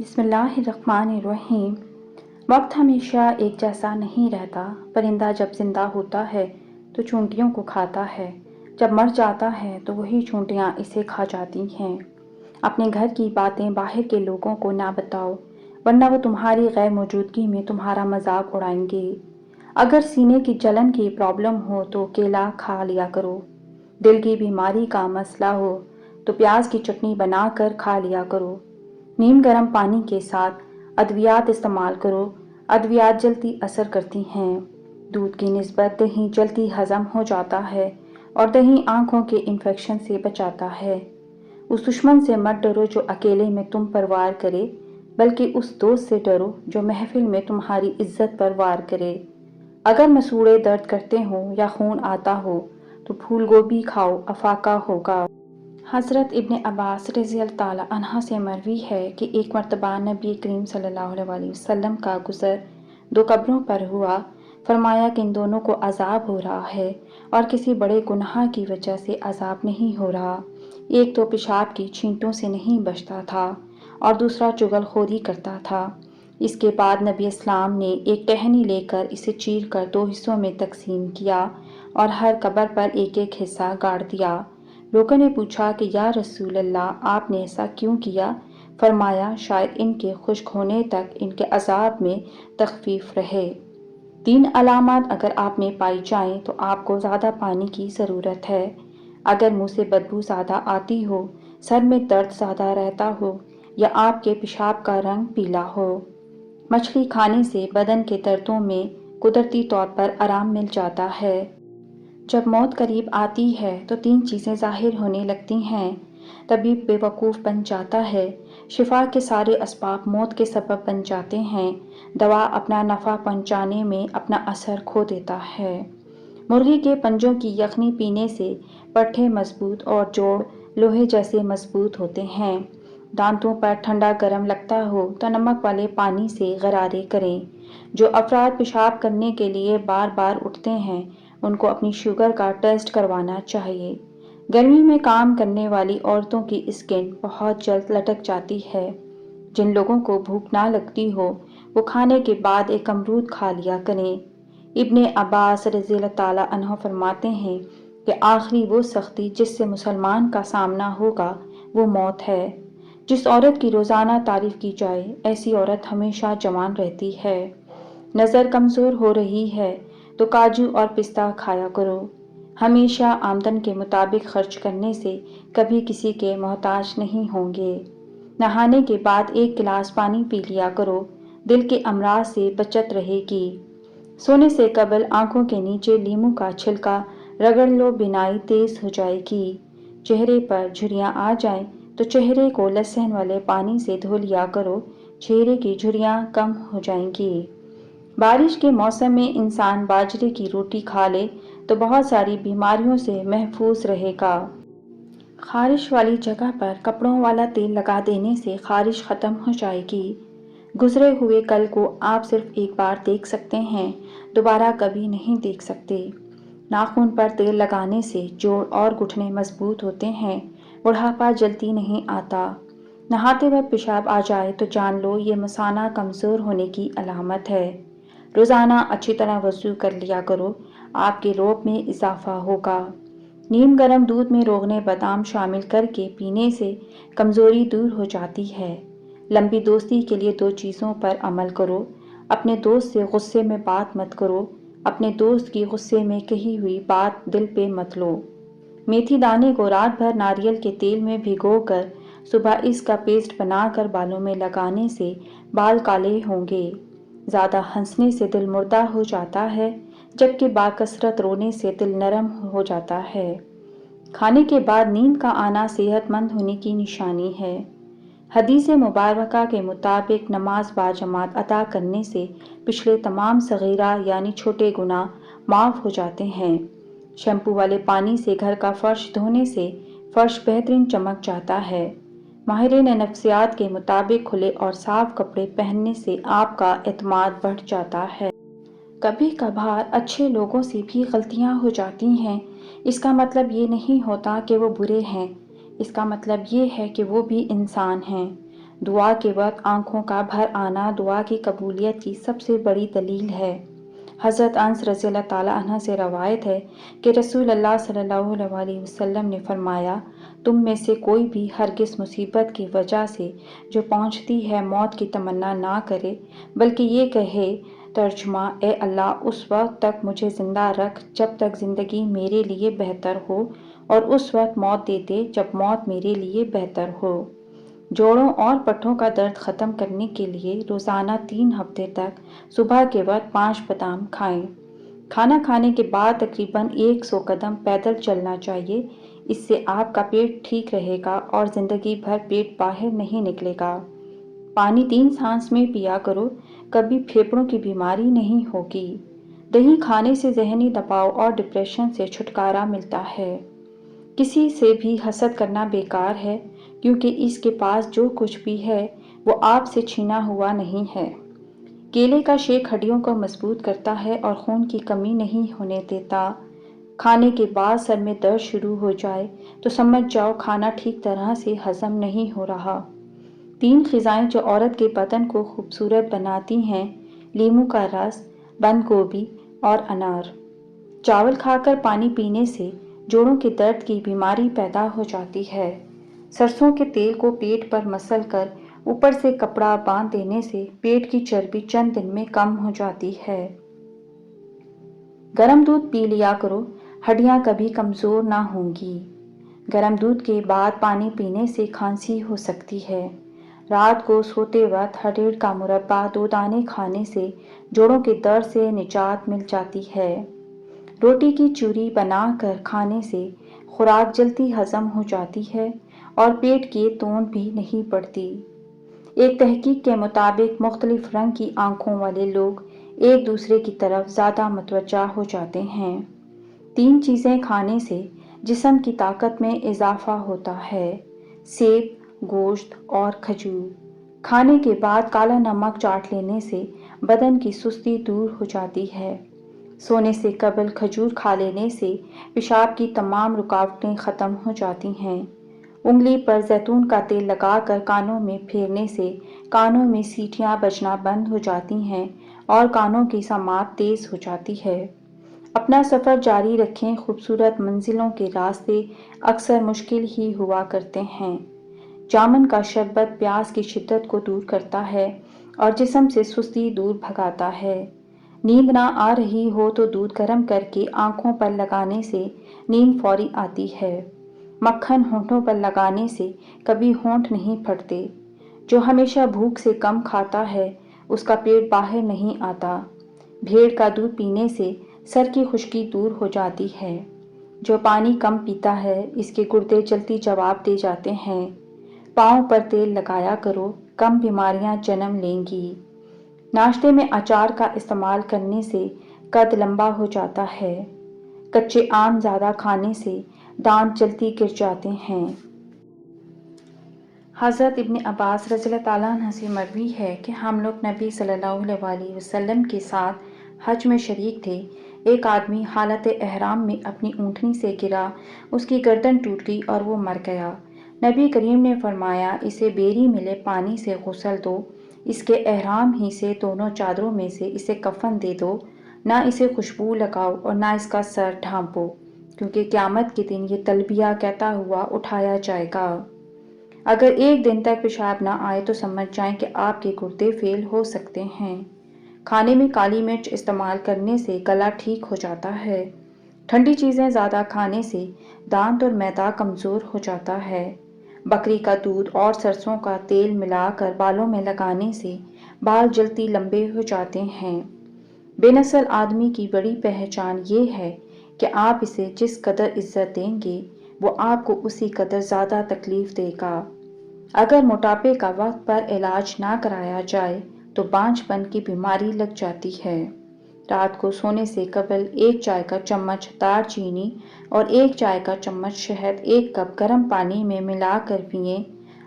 بسم اللہ الرحمن الرحیم۔ وقت ہمیشہ ایک جیسا نہیں رہتا۔ پرندہ جب زندہ ہوتا ہے تو چونٹیوں کو کھاتا ہے، جب مر جاتا ہے تو وہی چونٹیاں اسے کھا جاتی ہیں۔ اپنے گھر کی باتیں باہر کے لوگوں کو نہ بتاؤ، ورنہ وہ تمہاری غیر موجودگی میں تمہارا مذاق اڑائیں گے۔ اگر سینے کی جلن کی پرابلم ہو تو کیلا کھا لیا کرو۔ دل کی بیماری کا مسئلہ ہو تو پیاز کی چٹنی بنا کر کھا لیا کرو۔ نیم گرم پانی کے ساتھ ادویات استعمال کرو۔ ادویات جلدی اثر کرتی ہیں۔ دودھ کی نسبت دہی جلدی ہضم ہو جاتا ہے اور دہی آنکھوں کے انفیکشن سے بچاتا ہے۔ اس دشمن سے مت ڈرو جو اکیلے میں تم پر وار کرے، بلکہ اس دوست سے ڈرو جو محفل میں تمہاری عزت پر وار کرے۔ اگر مسوڑھے درد کرتے ہوں یا خون آتا ہو تو پھول گوبھی کھاؤ، افاقہ ہوگا۔ حضرت ابن عباس رضی اللہ تعالیٰ عنہ سے مروی ہے کہ ایک مرتبہ نبی کریم صلی اللہ علیہ وسلم کا گزر دو قبروں پر ہوا۔ فرمایا کہ ان دونوں کو عذاب ہو رہا ہے اور کسی بڑے گناہ کی وجہ سے عذاب نہیں ہو رہا۔ ایک تو پیشاب کی چھینٹوں سے نہیں بچتا تھا اور دوسرا چغل خوری کرتا تھا۔ اس کے بعد نبی اسلام نے ایک ٹہنی لے کر اسے چیر کر دو حصوں میں تقسیم کیا اور ہر قبر پر ایک ایک حصہ گاڑ دیا۔ لوگوں نے پوچھا کہ یا رسول اللہ، آپ نے ایسا کیوں کیا؟ فرمایا شاید ان کے خشک ہونے تک ان کے عذاب میں تخفیف رہے۔ 3 علامات اگر آپ میں پائی جائیں تو آپ کو زیادہ پانی کی ضرورت ہے۔ اگر منہ سے بدبو زیادہ آتی ہو، سر میں درد زیادہ رہتا ہو یا آپ کے پیشاب کا رنگ پیلا ہو۔ مچھلی کھانے سے بدن کے دردوں میں قدرتی طور پر آرام مل جاتا ہے۔ جب موت قریب آتی ہے تو 3 چیزیں ظاہر ہونے لگتی ہیں۔ طبیب بے وقوف بن جاتا ہے، شفا کے سارے اسباب موت کے سبب بن جاتے ہیں، دوا اپنا نفع پہنچانے میں اپنا اثر کھو دیتا ہے۔ مرغی کے پنجوں کی یخنی پینے سے پٹھے مضبوط اور جوڑ لوہے جیسے مضبوط ہوتے ہیں۔ دانتوں پر ٹھنڈا گرم لگتا ہو تو نمک والے پانی سے غرارے کریں۔ جو افراد پیشاب کرنے کے لیے بار بار اٹھتے ہیں ان کو اپنی شوگر کا ٹیسٹ کروانا چاہیے۔ گرمی میں کام کرنے والی عورتوں کی اسکن بہت جلد لٹک جاتی ہے۔ جن لوگوں کو بھوک نہ لگتی ہو وہ کھانے کے بعد ایک امرود کھا لیا کریں۔ ابن عباس رضی اللہ تعالیٰ عنہ فرماتے ہیں کہ آخری وہ سختی جس سے مسلمان کا سامنا ہوگا وہ موت ہے۔ جس عورت کی روزانہ تعریف کی جائے ایسی عورت ہمیشہ جوان رہتی ہے۔ نظر کمزور ہو رہی ہے تو کاجو اور پستہ کھایا کرو۔ ہمیشہ آمدن کے مطابق خرچ کرنے سے کبھی کسی کے محتاج نہیں ہوں گے۔ نہانے کے بعد 1 گلاس پانی پی لیا کرو، دل کے امراض سے بچت رہے گی۔ سونے سے قبل آنکھوں کے نیچے لیموں کا چھلکا رگڑ لو، بینائی تیز ہو جائے گی۔ چہرے پر جھریاں آ جائیں تو چہرے کو لہسن والے پانی سے دھو لیا کرو، چہرے کی جھریاں کم ہو جائیں گی۔ بارش کے موسم میں انسان باجرے کی روٹی کھا لے تو بہت ساری بیماریوں سے محفوظ رہے گا۔ خارش والی جگہ پر کپڑوں والا تیل لگا دینے سے خارش ختم ہو جائے گی۔ گزرے ہوئے کل کو آپ صرف ایک بار دیکھ سکتے ہیں، دوبارہ کبھی نہیں دیکھ سکتے۔ ناخن پر تیل لگانے سے جوڑ اور گھٹنے مضبوط ہوتے ہیں، بڑھاپا جلدی نہیں آتا۔ نہاتے وقت پیشاب آ جائے تو جان لو یہ مثانہ کمزور ہونے کی علامت ہے۔ روزانہ اچھی طرح وضو کر لیا کرو، آپ کے روب میں اضافہ ہوگا۔ نیم گرم دودھ میں روغن بادام شامل کر کے پینے سے کمزوری دور ہو جاتی ہے۔ لمبی دوستی کے لیے 2 چیزوں پر عمل کرو۔ اپنے دوست سے غصے میں بات مت کرو، اپنے دوست کی غصے میں کہی ہوئی بات دل پہ مت لو۔ میتھی دانے کو رات بھر ناریل کے تیل میں بھگو کر صبح اس کا پیسٹ بنا کر بالوں میں لگانے سے بال کالے ہوں گے۔ زیادہ ہنسنے سے دل مردہ ہو جاتا ہے، جبکہ باکثرت رونے سے دل نرم ہو جاتا ہے۔ کھانے کے بعد نیند کا آنا صحت مند ہونے کی نشانی ہے۔ حدیث مبارکہ کے مطابق نماز باجماعت ادا کرنے سے پچھلے تمام صغیرہ یعنی چھوٹے گناہ معاف ہو جاتے ہیں۔ شیمپو والے پانی سے گھر کا فرش دھونے سے فرش بہترین چمک جاتا ہے۔ ماہرین نفسیات کے مطابق کھلے اور صاف کپڑے پہننے سے آپ کا اعتماد بڑھ جاتا ہے۔ کبھی کبھار اچھے لوگوں سے بھی غلطیاں ہو جاتی ہیں، اس کا مطلب یہ نہیں ہوتا کہ وہ برے ہیں، اس کا مطلب یہ ہے کہ وہ بھی انسان ہیں۔ دعا کے وقت آنکھوں کا بھر آنا دعا کی قبولیت کی سب سے بڑی دلیل ہے۔ حضرت انس رضی اللہ تعالیٰ عنہ سے روایت ہے کہ رسول اللہ صلی اللہ علیہ وسلم نے فرمایا، تم میں سے کوئی بھی ہرگز مصیبت کی وجہ سے جو پہنچتی ہے موت کی تمنا نہ کرے، بلکہ یہ کہے، ترجمہ: اے اللہ، اس وقت تک مجھے زندہ رکھ جب تک زندگی میرے لیے بہتر ہو، اور اس وقت موت دے دے جب موت میرے لیے بہتر ہو۔ جوڑوں اور پٹھوں کا درد ختم کرنے کے لیے روزانہ 3 ہفتے تک صبح کے وقت 5 بادام کھائیں۔ کھانا کھانے کے بعد تقریباً 100 قدم پیدل چلنا چاہیے۔ اس سے آپ کا پیٹ ٹھیک رہے گا اور زندگی بھر پیٹ باہر نہیں نکلے گا۔ پانی 3 سانس میں پیا کرو، کبھی پھیپھڑوں کی بیماری نہیں ہوگی۔ دہی کھانے سے ذہنی دباؤ اور ڈپریشن سے چھٹکارا ملتا ہے۔ کسی سے بھی حسد کرنا بیکار ہے، کیونکہ اس کے پاس جو کچھ بھی ہے وہ آپ سے چھینا ہوا نہیں ہے۔ کیلے کا شیک ہڈیوں کو مضبوط کرتا ہے اور خون کی کمی نہیں ہونے دیتا۔ کھانے کے بعد سر میں درد شروع ہو جائے تو سمجھ جاؤ کھانا ٹھیک طرح سے ہضم نہیں ہو رہا۔ 3 غذائیں جو عورت کے بدن کو خوبصورت بناتی ہیں: لیموں کا رس، بند گوبھی اور انار۔ چاول کھا کر پانی پینے سے جوڑوں کے درد کی بیماری پیدا ہو جاتی ہے۔ سرسوں کے تیل کو پیٹ پر مسل کر اوپر سے کپڑا باندھ دینے سے پیٹ کی چربی چند دن میں کم ہو جاتی ہے۔ گرم دودھ پی لیا کرو، ہڈیاں کبھی کمزور نہ ہوں گی۔ گرم دودھ کے بعد پانی پینے سے کھانسی ہو سکتی ہے۔ رات کو سوتے وقت ہریڑ کا مربع 2 دانے کھانے سے جوڑوں کے درد سے نجات مل جاتی ہے۔ روٹی کی چوری بنا کر کھانے سے خوراک جلدی ہضم ہو جاتی ہے اور پیٹ کی توند بھی نہیں پڑتی۔ ایک تحقیق کے مطابق مختلف رنگ کی آنکھوں والے لوگ ایک دوسرے کی طرف زیادہ متوجہ ہو جاتے ہیں۔ 3 چیزیں کھانے سے جسم کی طاقت میں اضافہ ہوتا ہے: سیب، گوشت اور کھجور۔ کھانے کے بعد کالا نمک چاٹ لینے سے بدن کی سستی دور ہو جاتی ہے۔ سونے سے قبل کھجور کھا لینے سے پیشاب کی تمام رکاوٹیں ختم ہو جاتی ہیں۔ انگلی پر زیتون کا تیل لگا کر کانوں میں پھیرنے سے کانوں میں سیٹیاں بجنا بند ہو جاتی ہیں اور کانوں کی سماعت تیز ہو جاتی ہے۔ اپنا سفر جاری رکھیں، خوبصورت منزلوں کے راستے اکثر مشکل ہی ہوا کرتے ہیں۔ جامن کا شربت پیاس کی شدت کو دور کرتا ہے اور جسم سے سستی دور بھگاتا ہے۔ نیند نہ آ رہی ہو تو دودھ گرم کر کے آنکھوں پر لگانے سے نیند فوری آتی ہے۔ مکھن ہونٹوں پر لگانے سے کبھی ہونٹ نہیں پھٹتے۔ جو ہمیشہ بھوک سے کم کھاتا ہے اس کا پیٹ باہر نہیں آتا۔ بھیڑ کا دودھ پینے سے سر کی خشکی دور ہو جاتی ہے۔ جو پانی کم پیتا ہے اس کے گردے جلدی جواب دے جاتے ہیں۔ پاؤں پر تیل لگایا کرو، کم بیماریاں جنم لیں گی۔ ناشتے میں اچار کا استعمال کرنے سے قد لمبا ہو جاتا ہے۔ کچے آم زیادہ کھانے سے دانت جلدی گر جاتے ہیں۔ حضرت ابن عباس رضی اللہ تعالیٰ عنہ سے مروی ہے کہ ہم لوگ نبی صلی اللہ علیہ وسلم کے ساتھ حج میں شریک تھے۔ ایک آدمی حالت احرام میں اپنی اونٹنی سے گرا، اس کی گردن ٹوٹ گئی اور وہ مر گیا۔ نبی کریم نے فرمایا، اسے بیری ملے پانی سے غسل دو، اس کے احرام ہی سے دونوں چادروں میں سے اسے کفن دے دو، نہ اسے خوشبو لگاؤ اور نہ اس کا سر ڈھانپو، کیونکہ قیامت کے دن یہ تلبیہ کہتا ہوا اٹھایا جائے گا۔ اگر 1 دن تک پیشاب نہ آئے تو سمجھ جائیں کہ آپ کے گردے فیل ہو سکتے ہیں۔ کھانے میں کالی مرچ استعمال کرنے سے گلا ٹھیک ہو جاتا ہے۔ ٹھنڈی چیزیں زیادہ کھانے سے دانت اور معدہ کمزور ہو جاتا ہے۔ بکری کا دودھ اور سرسوں کا تیل ملا کر بالوں میں لگانے سے بال جلدی لمبے ہو جاتے ہیں۔ بے نسل آدمی کی بڑی پہچان یہ ہے کہ آپ اسے جس قدر عزت دیں گے وہ آپ کو اسی قدر زیادہ تکلیف دے گا۔ اگر موٹاپے کا وقت پر علاج نہ کرایا جائے تو بانجھ پن کی بیماری لگ جاتی ہے۔ رات کو سونے سے قبل 1 چائے کا چمچ دار چینی اور 1 چائے کا چمچ شہد 1 کپ گرم پانی میں ملا کر پئیں۔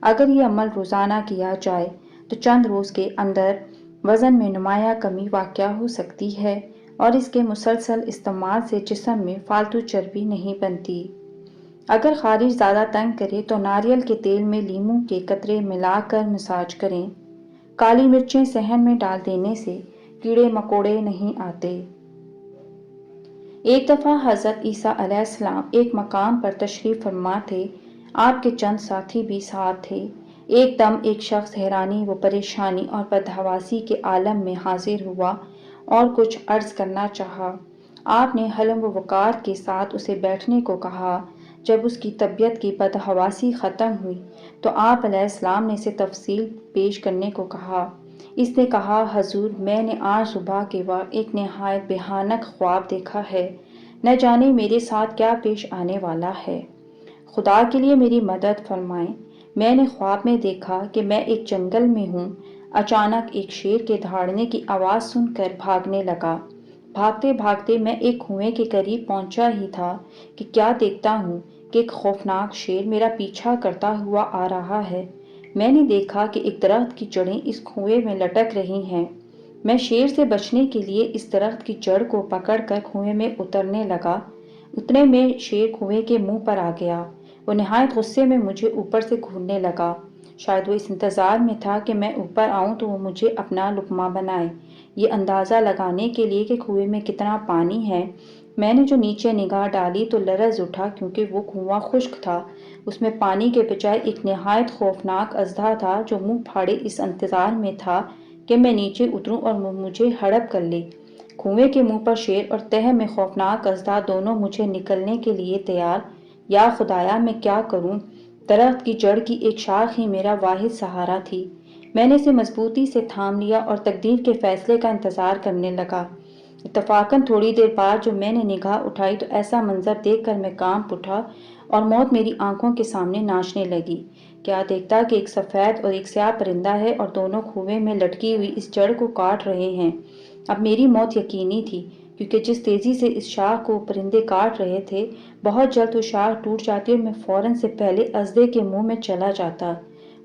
اگر یہ عمل روزانہ کیا جائے تو چند روز کے اندر وزن میں نمایاں کمی واقع ہو سکتی ہے اور اس کے مسلسل استعمال سے جسم میں فالتو چربی نہیں بنتی۔ اگر خارج زیادہ تنگ کرے تو ناریل کے تیل میں لیموں کے قطرے ملا کر مساج کریں۔ کالی مرچیں صحن میں ڈال دینے سے کیڑے مکوڑے نہیں آتے۔ ایک دفعہ حضرت عیسیٰ علیہ السلام ایک مقام پر تشریف فرما تھے۔ آپ کے چند ساتھی بھی ساتھ تھے۔ ایک دم ایک شخص حیرانی و پریشانی اور بدحواسی کے عالم میں حاضر ہوا اور کچھ عرض کرنا چاہا۔ آپ نے حلم و وقار کے ساتھ اسے بیٹھنے کو کہا۔ جب اس کی طبیعت کی بدحواسی ختم ہوئی تو آپ علیہ السلام نے اسے تفصیل پیش کرنے کو کہا۔ اس نے کہا، حضور، میں نے آج صبح کے وقت ایک نہایت بھیانک خواب دیکھا ہے۔ نہ جانے میرے ساتھ کیا پیش آنے والا ہے۔ خدا کے لیے میری مدد فرمائیں۔ میں نے خواب میں دیکھا کہ میں ایک جنگل میں ہوں۔ اچانک ایک شیر کے دہاڑنے کی آواز سن کر بھاگنے لگا۔ بھاگتے بھاگتے میں ایک کنویں کے قریب پہنچا ہی تھا کہ کیا دیکھتا ہوں کہ ایک خوفناک شیر میرا پیچھا کرتا ہوا آ رہا ہے۔ میں نے دیکھا کہ ایک درخت کی جڑیں اس کنویں میں لٹک رہی ہیں۔ میں شیر سے بچنے کے لیے اس درخت کی جڑ کو پکڑ کر کنویں میں اترنے لگا۔ اتنے میں شیر کنویں کے منہ پر آ گیا۔ وہ نہایت غصے میں مجھے اوپر سے گھورنے لگا۔ شاید وہ اس انتظار میں تھا کہ میں اوپر آؤں تو وہ مجھے اپنا لقمہ بنائے۔ یہ اندازہ لگانے کے لیے کہ کنویں میں کتنا پانی ہے، میں نے جو نیچے نگاہ ڈالی تو لرز اٹھا، کیونکہ وہ کنواں خشک تھا۔ اس میں پانی کے بجائے ایک نہایت خوفناک اژدہا تھا جو منہ پھاڑے اس انتظار میں تھا کہ میں نیچے اتروں اور مجھے ہڑپ کر لے۔ کنویں کے منہ پر شیر اور تہہ میں خوفناک اژدہا دونوں مجھے نکلنے کے لیے تیار۔ یا خدایا، میں کیا کروں؟ درخت کی جڑ کی ایک شاخ ہی میرا واحد سہارا تھی۔ میں نے اسے مضبوطی سے تھام لیا اور تقدیر کے فیصلے کا انتظار کرنے لگا۔ اتفاقاً تھوڑی دیر بعد جب میں نے نگاہ اٹھائی تو ایسا منظر دیکھ کر میں کانپ اٹھا اور موت میری آنکھوں کے سامنے ناچنے لگی۔ کیا دیکھتا کہ ایک سفید اور ایک سیاہ پرندہ ہے اور دونوں کنویں میں لٹکی ہوئی اس جڑ کو کاٹ رہے ہیں۔ اب میری موت یقینی تھی، کیونکہ جس تیزی سے اس شاخ کو پرندے کاٹ رہے تھے، بہت جلد وہ شاخ ٹوٹ جاتی اور میں فوراً سے پہلے اژدھے کے منہ میں چلا جاتا۔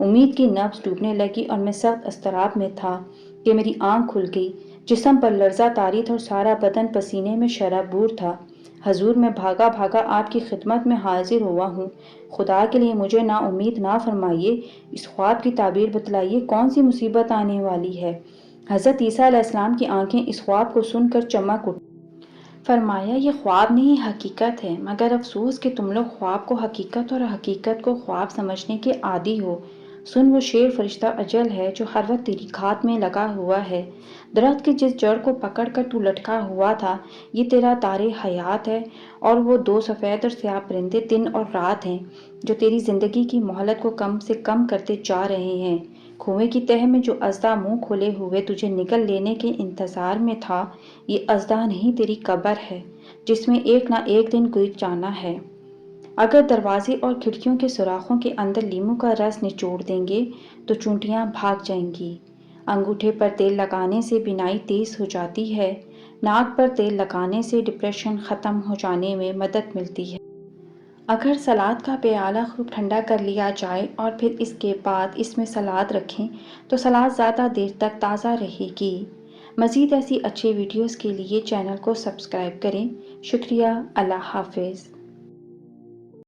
امید کی نبض ڈوبنے لگی اور میں سخت اضطراب میں تھا کہ میری آنکھ کھل گئی۔ جسم پر لرزہ طاری تھا اور سارا بدن پسینے میں شرابور تھا۔ حضور، میں بھاگا بھاگا آپ کی خدمت میں حاضر ہوا ہوں۔ خدا کے لیے مجھے نا امید نہ فرمائیے۔ اس خواب کی تعبیر بتلائیے، کون سی مصیبت آنے والی ہے؟ حضرت عیسیٰ علیہ السلام کی آنکھیں اس خواب کو سن کر چمک اٹھیں۔ فرمایا، یہ خواب نہیں حقیقت ہے، مگر افسوس کہ تم لوگ خواب کو حقیقت اور حقیقت کو خواب سمجھنے کے عادی ہو۔ سن، وہ شیر فرشتہ اجل ہے جو ہر وقت تیری گھات میں لگا ہوا ہے۔ درخت کی جس جڑ کو پکڑ کر تو لٹکا ہوا تھا، یہ تیرا تار حیات ہے، اور وہ دو سفید اور سیاہ پرندے دن اور رات ہیں جو تیری زندگی کی مہلت کو کم سے کم کرتے جا رہے ہیں۔ کنویں کی تہہ میں جو اژدہا منہ کھولے ہوئے تجھے نگل لینے کے انتظار میں تھا، یہ اژدہا نہیں، تیری قبر ہے، جس میں ایک نہ ایک دن گر جانا ہے۔ اگر دروازے اور کھڑکیوں کے سوراخوں کے اندر لیموں کا رس نچوڑ دیں گے تو چونٹیاں بھاگ جائیں گی۔ انگوٹھے پر تیل لگانے سے بینائی تیز ہو جاتی ہے۔ ناک پر تیل لگانے سے ڈپریشن ختم ہو جانے میں مدد ملتی ہے۔ اگر سلاد کا پیالہ خوب ٹھنڈا کر لیا جائے اور پھر اس کے بعد اس میں سلاد رکھیں تو سلاد زیادہ دیر تک تازہ رہے گی۔ مزید ایسی اچھی ویڈیوز کے لیے چینل کو سبسکرائب کریں۔ شکریہ۔ اللہ حافظ۔